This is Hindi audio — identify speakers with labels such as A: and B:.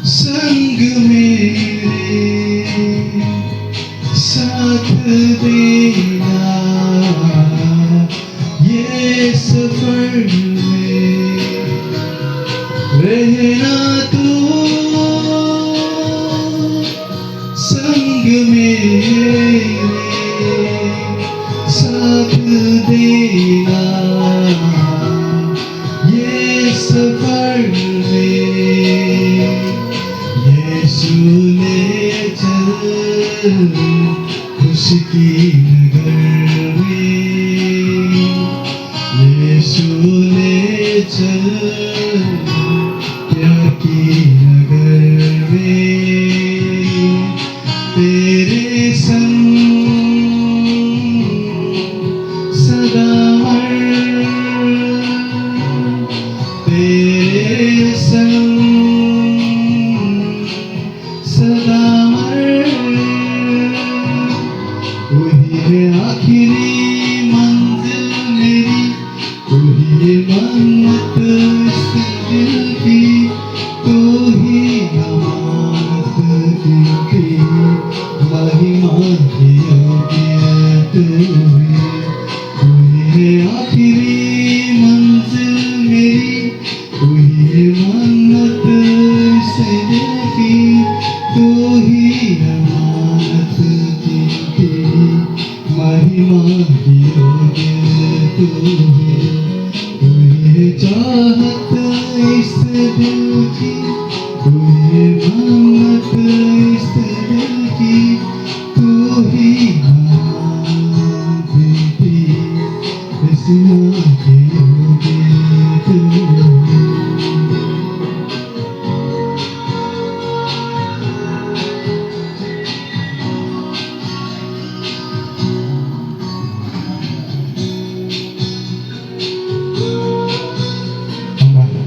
A: संग मेरे साथ देना ये सफर में रहना तू संग मेरे साथ देना ये सफर में यीशु ले चल खुशी नगर में यीशु ले चल प्यार की नगर में तेरे संग सदा तेरे संग सदा वही है आखिरी मंजिल मेरी वही है मन्नत इस दिल की तू ही अमानत की महिमा की योग्य तू ही वही है आखिरी मंजिल मेरी वही है मन्नत इस दिल की तू ही अमानत की महिमा की योग्य तू है चाहत इस दिल की तू है मन्नत इस